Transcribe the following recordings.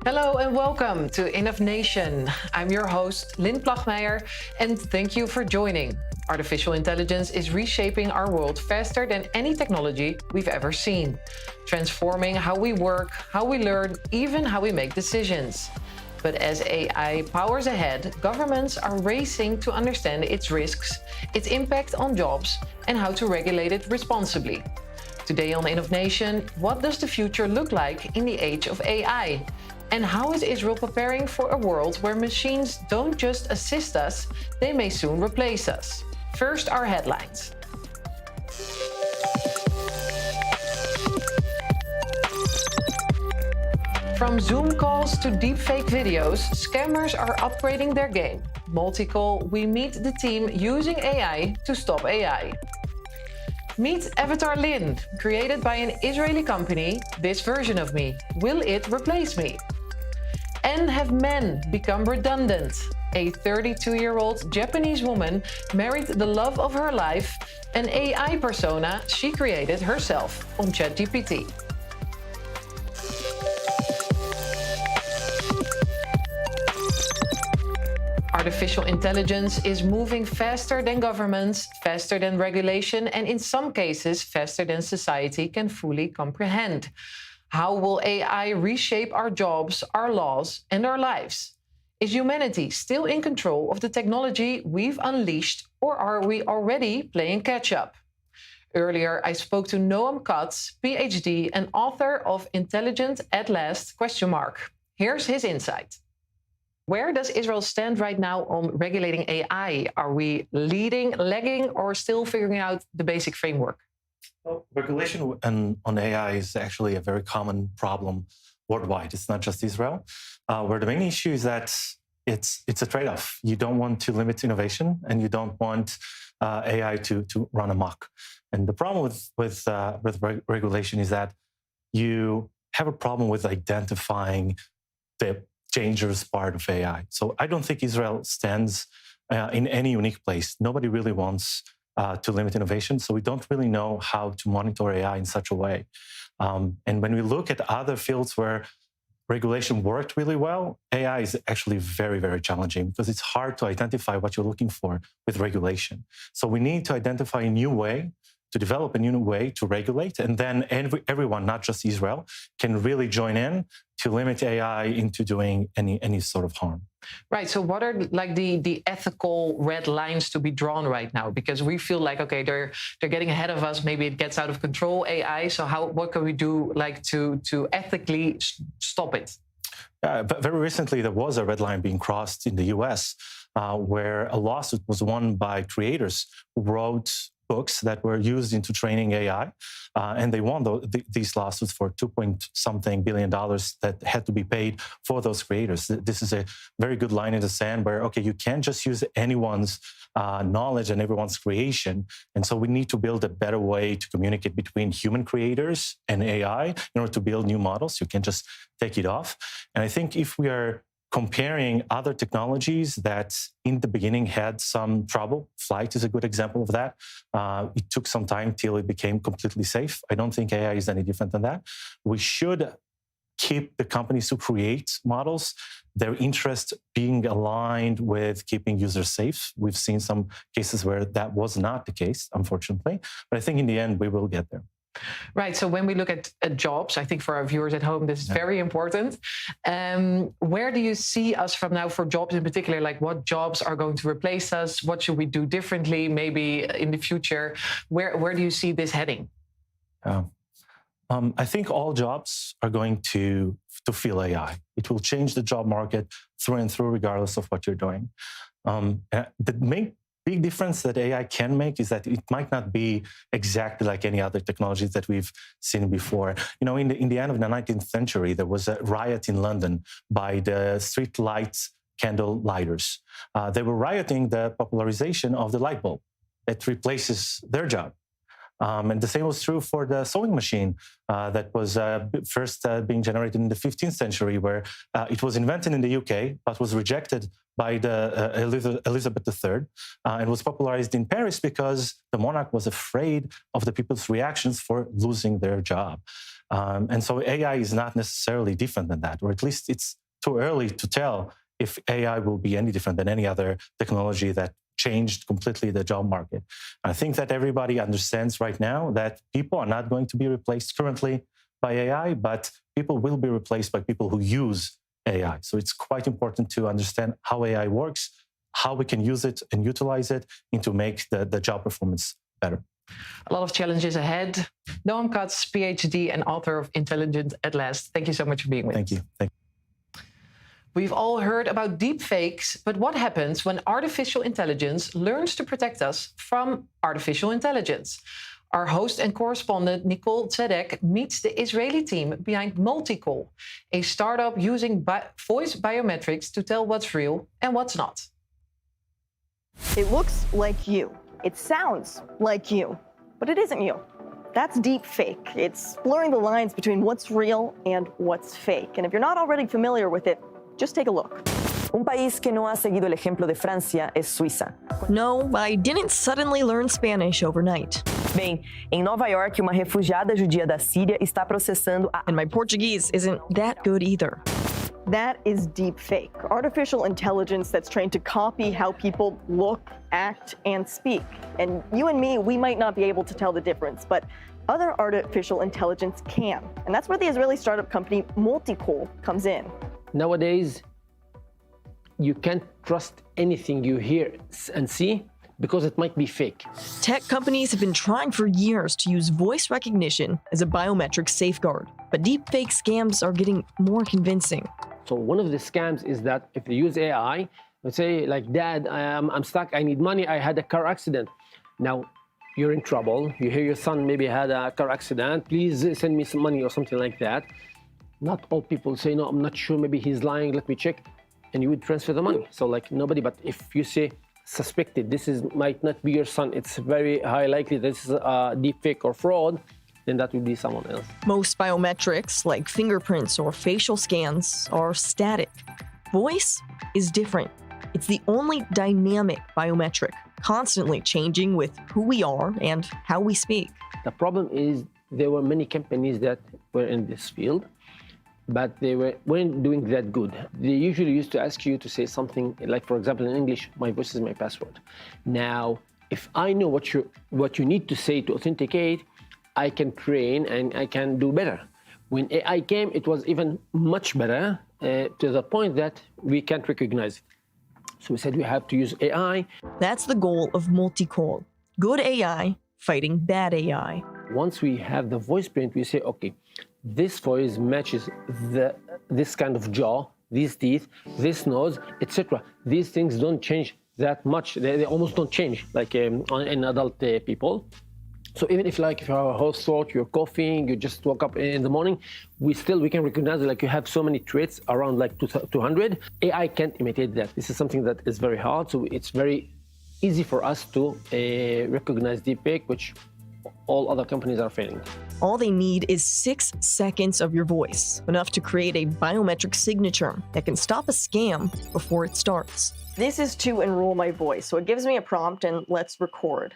Hello and welcome to Innov'Nation. I'm your host, Lynn Plagmeijer, and thank you for joining. Artificial intelligence is reshaping our world faster than any technology we've ever seen, transforming how we work, how we learn, even how we make decisions. But as AI powers ahead, governments are racing to understand its risks, its impact on jobs, and how to regulate it responsibly. Today on Innov'Nation, what does the future look like in the age of AI? And how is Israel preparing for a world where machines don't just assist us, they may soon replace us? First, our headlines. From Zoom calls to deepfake videos, scammers are upgrading their game. Multikol, we meet the team using AI to stop AI. Meet Avatar Lynn, created by an Israeli company, this version of me. Will it replace me? And have men become redundant? A 32-year-old Japanese woman married the love of her life, an AI persona she created herself on ChatGPT. Artificial intelligence is moving faster than governments, faster than regulation, and in some cases, faster than society can fully comprehend. How will AI reshape our jobs, our laws, and our lives? Is humanity still in control of the technology we've unleashed, or are we already playing catch-up? Earlier, I spoke to Noam Katz, PhD and author of Intelligent at Last? Here's his insight. Where does Israel stand right now on regulating AI? Are we leading, lagging, or still figuring out the basic framework? Well, regulation on AI is actually a very common problem worldwide. It's not just Israel. Where the main issue is that it's a trade-off. You don't want to limit innovation, and you don't want AI to run amok. And the problem with regulation is that you have a problem with identifying the dangerous part of AI. So I don't think Israel stands in any unique place. Nobody really wants to limit innovation. So we don't really know how to monitor AI in such a way. And when we look at other fields where regulation worked really well, AI is actually very, very challenging because it's hard to identify what you're looking for with regulation. So we need to identify a new way, to develop a new way to regulate, and then everyone, not just Israel, can really join in to limit AI into doing any sort of harm. Right. So what are like the ethical red lines to be drawn right now? Because we feel like, okay, they're getting ahead of us. Maybe it gets out of control, AI. So what can we do like to ethically stop it? But very recently, there was a red line being crossed in the US where a lawsuit was won by creators who wrote books that were used into training AI, and they won these lawsuits for $2.something billion that had to be paid for those creators. This is a very good line in the sand where, okay, you can't just use anyone's knowledge and everyone's creation. And so we need to build a better way to communicate between human creators and AI in order to build new models. You can't just take it off. And I think if we are comparing other technologies that in the beginning had some trouble. Flight is a good example of that. It took some time till it became completely safe. I don't think AI is any different than that. We should keep the companies who create models, their interest being aligned with keeping users safe. We've seen some cases where that was not the case, unfortunately. But I think in the end, we will get there. Right. So when we look at jobs, I think for our viewers at home, this is very important. Where do you see us from now for jobs in particular? Like what jobs are going to replace us? What should we do differently maybe in the future? Where do you see this heading? I think all jobs are going to feel AI. It will change the job market through and through, regardless of what you're doing. The main big difference that AI can make is that it might not be exactly like any other technologies that we've seen before. You know, in the end of the 19th century, there was a riot in London by the street lights candle lighters. They were rioting the popularization of the light bulb that replaces their job. And the same was true for the sewing machine that was first being generated in the 15th century, where it was invented in the UK, but was rejected by the Elizabeth III, and was popularized in Paris because the monarch was afraid of the people's reactions for losing their job. And so AI is not necessarily different than that, or at least it's too early to tell if AI will be any different than any other technology that changed completely the job market. I think that everybody understands right now that people are not going to be replaced currently by AI, but people will be replaced by people who use AI. So it's quite important to understand how AI works, how we can use it and utilize it to make the job performance better. A lot of challenges ahead. Noam Katz, PhD and author of Intelligent at Last. Thank you so much for being with us. Thank you. We've all heard about deepfakes, but what happens when artificial intelligence learns to protect us from artificial intelligence? Our host and correspondent, Nicole Tzedek, meets the Israeli team behind Multikol, a startup using voice biometrics to tell what's real and what's not. It looks like you. It sounds like you, but it isn't you. That's deepfake. It's blurring the lines between what's real and what's fake. And if you're not already familiar with it, just take a look. Un país que no ha seguido el ejemplo de Francia es Suiza. No, I didn't suddenly learn Spanish overnight. Bem, em Nova York, uma refugiada judia da Síria está processando a... And my Portuguese isn't that good either. That is deepfake, artificial intelligence that's trained to copy how people look, act, and speak. And you and me, we might not be able to tell the difference, but other artificial intelligence can. And that's where the Israeli startup company Multikol comes in. Nowadays, you can't trust anything you hear and see because it might be fake. Tech companies have been trying for years to use voice recognition as a biometric safeguard, but deepfake scams are getting more convincing. So one of the scams is that if they use AI, let's say like, Dad, I'm stuck, I need money, I had a car accident. Now, you're in trouble, you hear your son maybe had a car accident, please send me some money or something like that. Not all people say, no, I'm not sure, maybe he's lying, let me check. And you would transfer the money. So like nobody, but if you say suspected, might not be your son, it's very high likely this is a deep fake or fraud, then that would be someone else. Most biometrics, like fingerprints or facial scans, are static. Voice is different. It's the only dynamic biometric, constantly changing with who we are and how we speak. The problem is there were many companies that were in this field, but they weren't doing that good. They usually used to ask you to say something like, for example, in English, my voice is my password. Now, if I know what you need to say to authenticate, I can train and I can do better. When AI came, it was even much better to the point that we can't recognize it. So we said we have to use AI. That's the goal of Multikol. Good AI fighting bad AI. Once we have the voice print, we say, okay, this voice matches this kind of jaw, these teeth, this nose, etc. These things don't change that much. They almost don't change like in adult people. So even if like if your host thought you're coughing, you just woke up in the morning, we can recognize like you have so many traits around like 200. AI can't imitate that. This is something that is very hard. So it's very easy for us to recognize deepfake, which all other companies are failing. All they need is 6 seconds of your voice, enough to create a biometric signature that can stop a scam before it starts. This is to enroll my voice, so it gives me a prompt and let's record.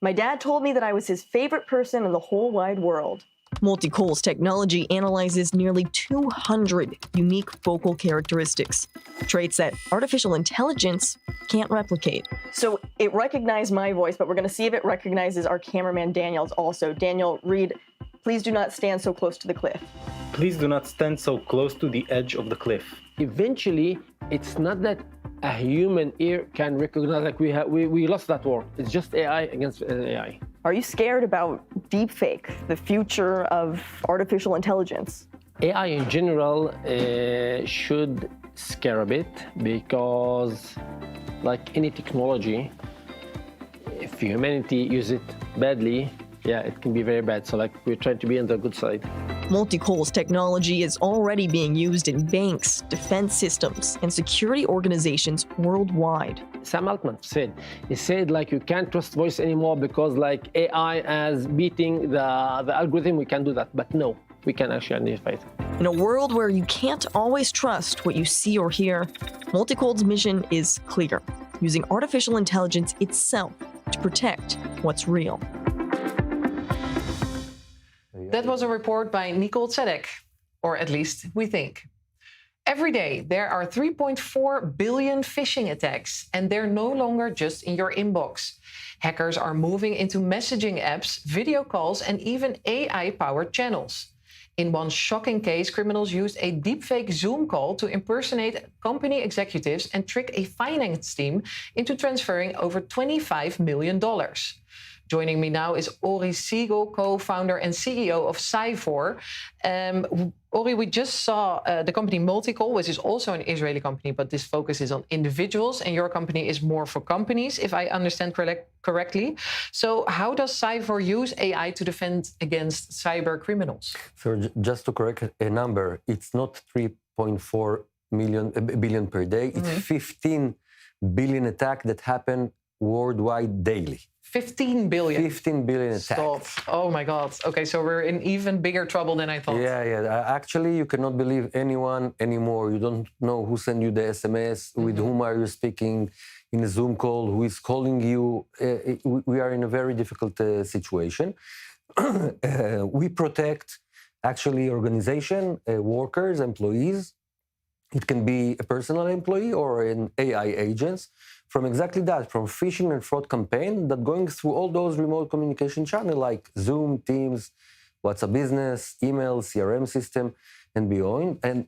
My dad told me that I was his favorite person in the whole wide world. Multikol's technology analyzes nearly 200 unique vocal characteristics, traits that artificial intelligence can't replicate. So it recognized my voice, but we're going to see if it recognizes our cameraman Daniel's also. Daniel, read, please do not stand so close to the cliff. Please do not stand so close to the edge of the cliff. Eventually, it's not that a human ear can recognize, like we lost that war. It's just AI against AI. Are you scared about deepfake, the future of artificial intelligence? AI in general should scare a bit because, like any technology, if humanity uses it badly, yeah, it can be very bad. So like we're trying to be on the good side. Multikol's technology is already being used in banks, defense systems, and security organizations worldwide. Sam Altman said like you can't trust voice anymore because like AI is beating the algorithm, we can't do that. But no, we can actually identify it. In a world where you can't always trust what you see or hear, Multikol's mission is clear, using artificial intelligence itself to protect what's real. That was a report by Nicole Tzedek, or at least we think. Every day, there are 3.4 billion phishing attacks, and they're no longer just in your inbox. Hackers are moving into messaging apps, video calls, and even AI-powered channels. In one shocking case, criminals used a deepfake Zoom call to impersonate company executives and trick a finance team into transferring over $25 million. Joining me now is Ori Siegel, co-founder and CEO of Cyvor. Ori, we just saw the company Multikol, which is also an Israeli company, but this focus is on individuals, and your company is more for companies, if I understand correctly. So how does Cyvor use AI to defend against cyber criminals? So just to correct a number, it's not 3.4 billion per day, it's 15 billion attacks that happen worldwide daily. 15 billion. 15 billion attacks. Stop. Oh my God. Okay, so we're in even bigger trouble than I thought. Yeah. Actually, you cannot believe anyone anymore. You don't know who sent you the SMS, with whom are you speaking in a Zoom call, who is calling you. We are in a very difficult situation. We protect actually organization, workers, employees. It can be a personal employee or an AI agents from exactly that, from phishing and fraud campaign that going through all those remote communication channels like Zoom, Teams, WhatsApp Business, email, CRM system, and beyond. And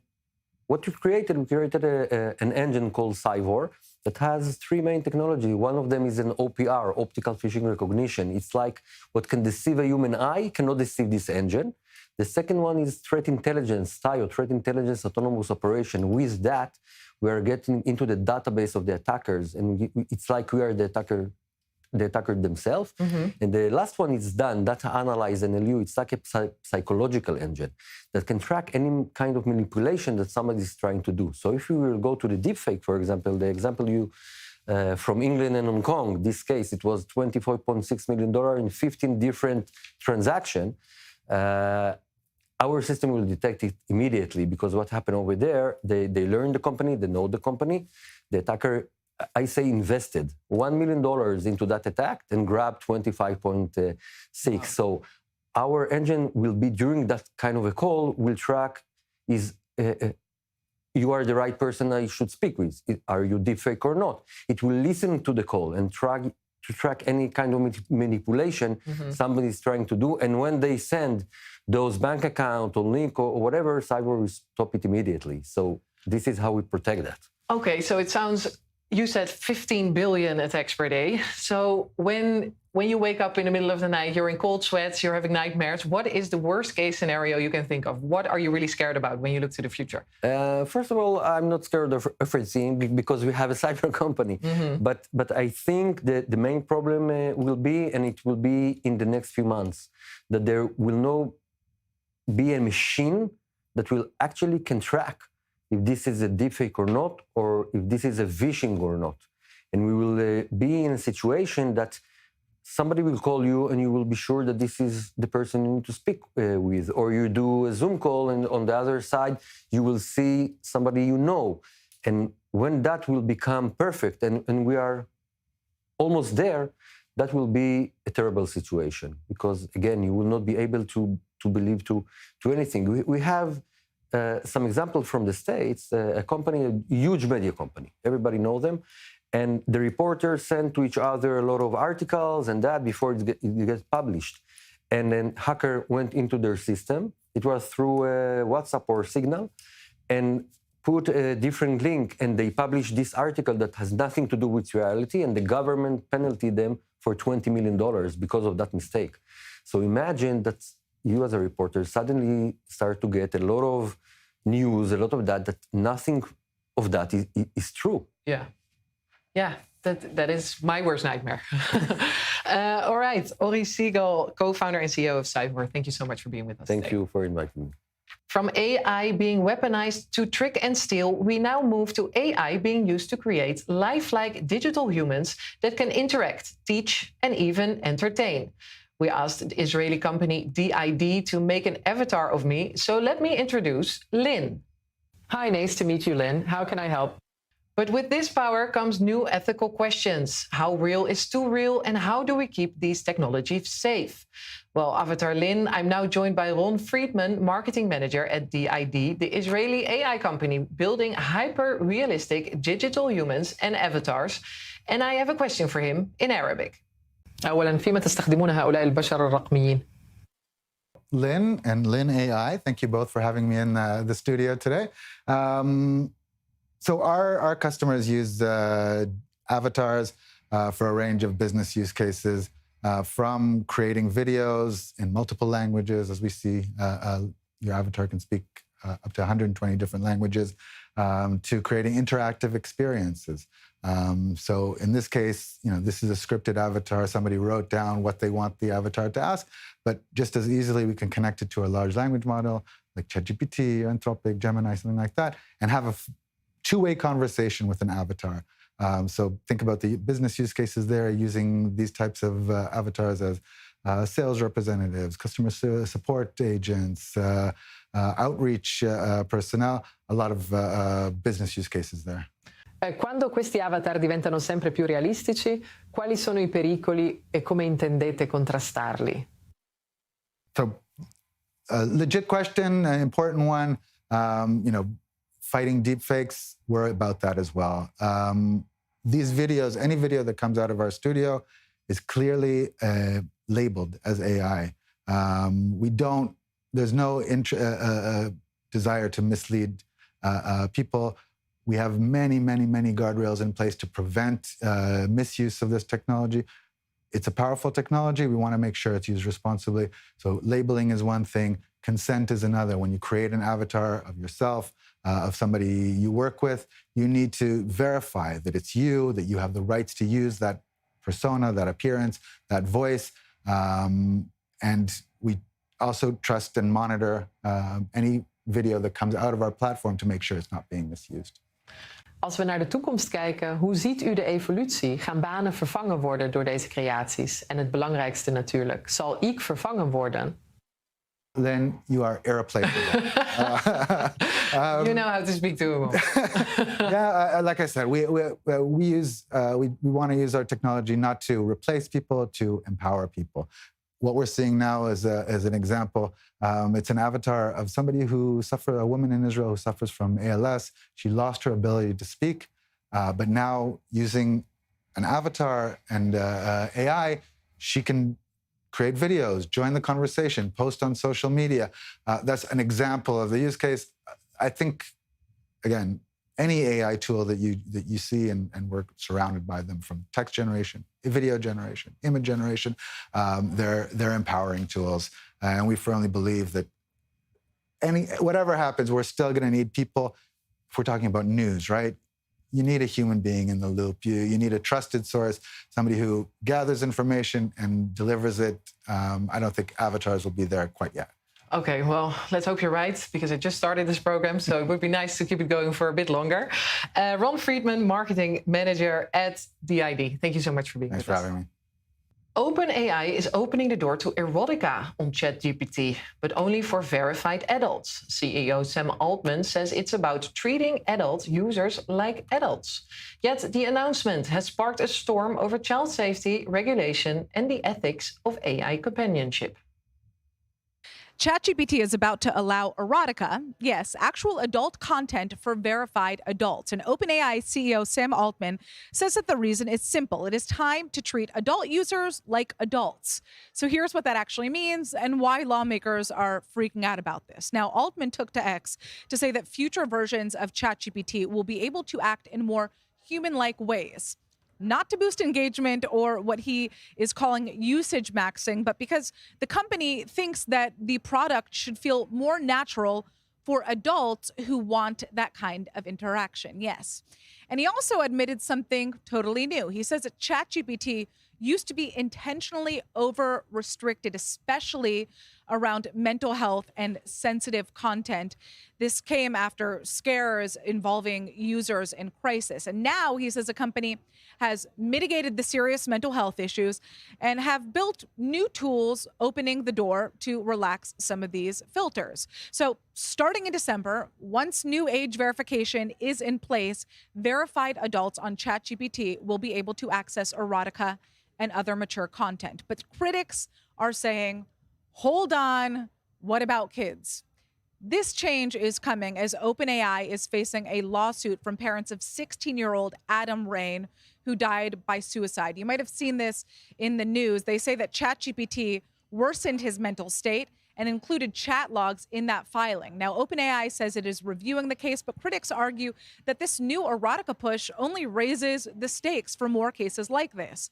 what we created an engine called Cyvor that has three main technology. One of them is an OPR, optical phishing recognition. It's like what can deceive a human eye cannot deceive this engine. The second one is threat intelligence, TIO, threat intelligence autonomous operation. With that, we are getting into the database of the attackers, and it's like we are the attacker themselves. And the last one is done, data analyze NLU. It's like a psychological engine that can track any kind of manipulation that somebody is trying to do. So if we will go to the deepfake, for example, the example you from England and Hong Kong, this case, it was $24.6 million in 15 different transactions. Our system will detect it immediately because what happened over there, they learn the company, they know the company. The attacker, I say, invested $1 million into that attack and grabbed 25.6. Wow. So our engine will be, during that kind of a call, will track, you are the right person I should speak with. Are you deepfake or not? It will listen to the call and to track any kind of manipulation somebody is trying to do. And when they send those bank account or link or whatever, Cyvor will stop it immediately. So this is how we protect that. Okay, so it sounds, you said 15 billion attacks per day. So when you wake up in the middle of the night, you're in cold sweats, you're having nightmares, what is the worst case scenario you can think of? What are you really scared about when you look to the future? First of all, I'm not scared of everything because we have a cyber company. But I think that the main problem will be, and it will be in the next few months, that there will not be a machine that will actually can track if this is a deepfake or not, or if this is a phishing or not. And we will be in a situation that somebody will call you and you will be sure that this is the person you need to speak with. Or you do a Zoom call and on the other side, you will see somebody you know. And when that will become perfect and we are almost there, that will be a terrible situation. Because again, you will not be able to believe to anything. We have some example from the States, a company, a huge media company. Everybody knows them. And the reporters send to each other a lot of articles and that before it gets published. And then hacker went into their system. It was through WhatsApp or Signal and put a different link. And they published this article that has nothing to do with reality. And the government penalty them for $20 million because of that mistake. So imagine that you as a reporter suddenly start to get a lot of news, a lot of that nothing of that is true. Yeah, that is my worst nightmare. All right, Ori Siegel, co-founder and CEO of Cyvor. Thank you so much for being with us Thank today. you for inviting me. From AI being weaponized to trick and steal, we now move to AI being used to create lifelike digital humans that can interact, teach, and even entertain. We asked the Israeli company DID to make an avatar of me, so let me introduce Lynn. Hi, nice to meet you, Lynn. How can I help? But with this power comes new ethical questions. How real is too real, and how do we keep these technologies safe? Well, Avatar Lynn, I'm now joined by Ron Friedman, marketing manager at DID, the Israeli AI company building hyper-realistic digital humans and avatars. And I have a question for him in Arabic. أولاً فيما تستخدمون هؤلاء البشر الرقميين؟ Lynn and Lynn AI, thank you both for having me in the studio today. So our customers use avatars for a range of business use cases, from creating videos in multiple languages, as we see your avatar can speak up to 120 different languages, to creating interactive experiences. So in this case, this is a scripted avatar. Somebody wrote down what they want the avatar to ask, but just as easily we can connect it to a large language model like ChatGPT, Anthropic, Gemini, something like that, and have a two-way conversation with an avatar. So think about the business use cases there, using these types of avatars as sales representatives, customer support agents, outreach personnel, a lot of business use cases there. Quando questi avatar diventano sempre più realistici, quali sono i pericoli e come intendete contrastarli? So, legit question, an important one. Fighting deepfakes, we're about that as well. These videos, any video that comes out of our studio is clearly labeled as AI. There's no desire to mislead people. We have many, many, many guardrails in place to prevent misuse of this technology. It's a powerful technology. We want to make sure it's used responsibly. So labeling is one thing. Consent is another. When you create an avatar of yourself, of somebody you work with, you need to verify that it's you, that you have the rights to use that persona, that appearance, that voice. And we also trust and monitor any video that comes out of our platform to make sure it's not being misused. Als we naar de toekomst kijken, hoe ziet u de evolutie? Gaan banen vervangen worden door deze creaties? En het belangrijkste natuurlijk, zal ik vervangen worden? Then you are irreplaceable. You know how to speak to him. Yeah, like I said, we want to use our technology not to replace people, to empower people. What we're seeing now is an example. It's an avatar of somebody a woman in Israel who suffers from ALS. She lost her ability to speak, but now using an avatar and AI, she can create videos, join the conversation, post on social media. That's an example of the use case. I think, again, any AI tool that you see and we're surrounded by them, from text generation, video generation, image generation, they're empowering tools. And we firmly believe that whatever happens, we're still going to need people. If we're talking about news, right? You need a human being in the loop. You need a trusted source, somebody who gathers information and delivers it. I don't think avatars will be there quite yet. Okay, well, let's hope you're right, because I just started this program, so it would be nice to keep it going for a bit longer. Ron Friedman, marketing manager at DID. Thank you so much for being with us. Thanks for having me. OpenAI is opening the door to erotica on ChatGPT, but only for verified adults. CEO Sam Altman says it's about treating adult users like adults. Yet the announcement has sparked a storm over child safety, regulation, and the ethics of AI companionship. ChatGPT is about to allow erotica, yes, actual adult content for verified adults. And OpenAI CEO Sam Altman says that the reason is simple. It is time to treat adult users like adults. So here's what that actually means and why lawmakers are freaking out about this. Now, Altman took to X to say that future versions of ChatGPT will be able to act in more human-like ways. Not to boost engagement or what he is calling usage maxing, but because the company thinks that the product should feel more natural for adults who want that kind of interaction. Yes. And he also admitted something totally new. He says that ChatGPT used to be intentionally over-restricted, especially around mental health and sensitive content. This came after scares involving users in crisis. And now he says the company has mitigated the serious mental health issues and have built new tools opening the door to relax some of these filters. So starting in December, once new age verification is in place, verified adults on ChatGPT will be able to access erotica and other mature content. But critics are saying, hold on, what about kids? This change is coming as OpenAI is facing a lawsuit from parents of 16-year-old Adam Rain, who died by suicide. You might have seen this in the news. They say that ChatGPT worsened his mental state and included chat logs in that filing. Now, OpenAI says it is reviewing the case, but critics argue that this new erotica push only raises the stakes for more cases like this.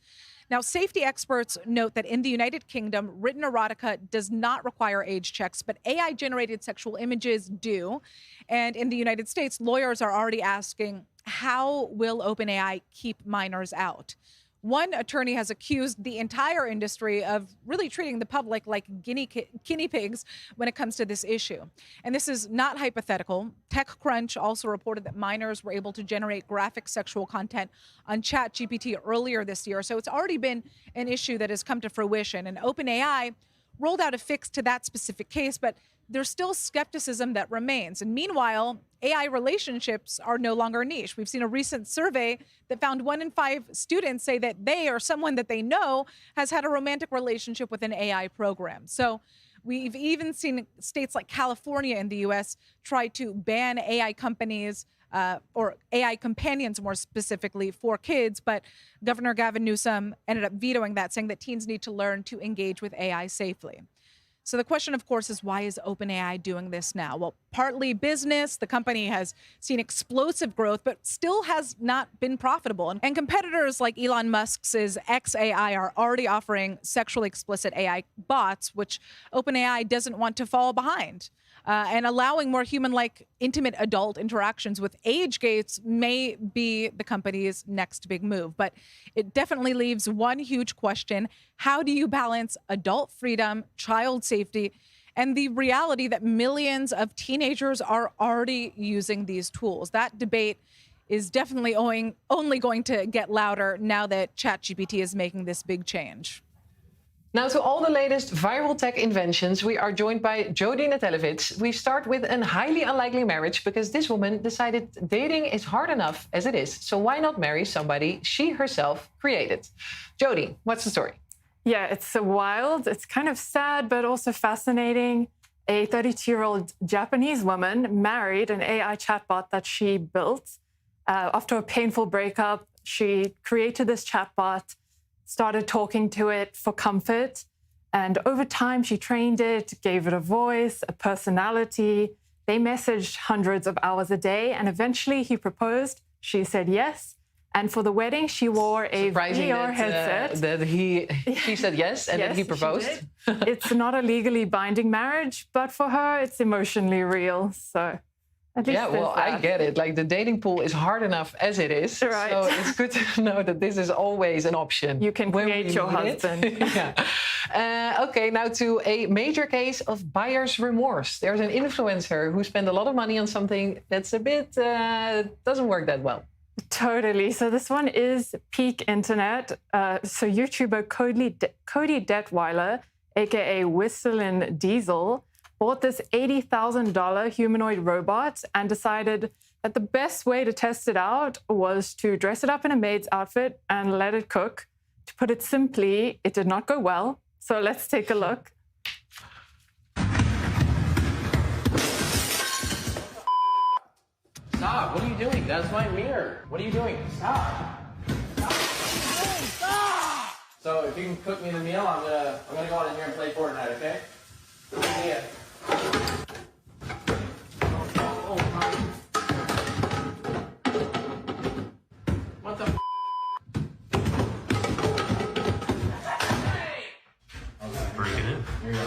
Now, safety experts note that in the United Kingdom, written erotica does not require age checks, but AI-generated sexual images do. And in the United States, lawyers are already asking, how will OpenAI keep minors out? One attorney has accused the entire industry of really treating the public like guinea pigs when it comes to this issue. And this is not hypothetical. TechCrunch also reported that minors were able to generate graphic sexual content on ChatGPT earlier this year. So it's already been an issue that has come to fruition. And OpenAI rolled out a fix to that specific case, but there's still skepticism that remains. And meanwhile, AI relationships are no longer niche. We've seen a recent survey that found 1 in 5 students say that they or someone that they know has had a romantic relationship with an AI program. So we've even seen states like California in the US try to ban AI companies or AI companions more specifically for kids. But Governor Gavin Newsom ended up vetoing that, saying that teens need to learn to engage with AI safely. So the question, of course, is why is OpenAI doing this now? Well, partly business. The company has seen explosive growth, but still has not been profitable. And competitors like Elon Musk's xAI are already offering sexually explicit AI bots, which OpenAI doesn't want to fall behind. And allowing more human-like, intimate adult interactions with age gates may be the company's next big move. But it definitely leaves one huge question. How do you balance adult freedom, child safety, and the reality that millions of teenagers are already using these tools? That debate is definitely only going to get louder now that ChatGPT is making this big change. Now to all the latest viral tech inventions, we are joined by Jody Netelevitz. We start with a highly unlikely marriage because this woman decided dating is hard enough as it is. So why not marry somebody she herself created? Jody, what's the story? Yeah, it's so wild. It's kind of sad, but also fascinating. A 32-year-old Japanese woman married an AI chatbot that she built. After a painful breakup, she created this chatbot, started talking to it for comfort. And over time, she trained it, gave it a voice, a personality. They messaged hundreds of hours a day. And eventually he proposed. She said yes. And for the wedding, she wore a VR headset. She said yes, and then he proposed. It's not a legally binding marriage, but for her, it's emotionally real. So at least I get it. Like the dating pool is hard enough as it is. Right. So it's good to know that this is always an option. You can create your husband. Okay, now to a major case of buyer's remorse. There's an influencer who spent a lot of money on something that's a bit, doesn't work that well. Totally. So this one is peak internet. So YouTuber Cody Detweiler, aka Whistlin' Diesel, bought this $80,000 humanoid robot and decided that the best way to test it out was to dress it up in a maid's outfit and let it cook. To put it simply, it did not go well. So let's take a look. Stop! What are you doing? That's my mirror. What are you doing? Stop! Stop! Stop! So if you can cook me the meal, I'm gonna go out in here and play Fortnite. Okay? Yeah. What the? Break it in. Here you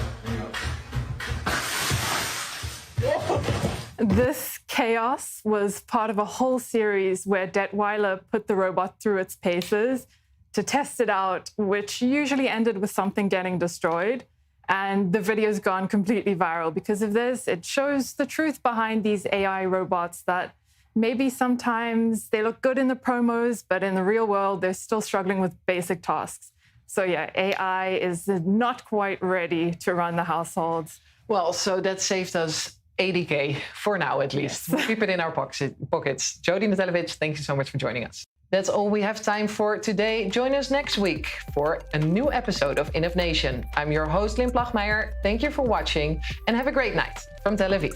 go. This chaos was part of a whole series where Detweiler put the robot through its paces to test it out, which usually ended with something getting destroyed. And the video's gone completely viral because of this. It shows the truth behind these AI robots, that maybe sometimes they look good in the promos, but in the real world, they're still struggling with basic tasks. So yeah, AI is not quite ready to run the households. Well, so that saved us 80K for now, at least. We'll keep it in our pockets. Jody Natelevich, thank you so much for joining us. That's all we have time for today. Join us next week for a new episode of Innov'Nation. I'm your host, Lynn Plachmeijer. Thank you for watching and have a great night from Tel Aviv.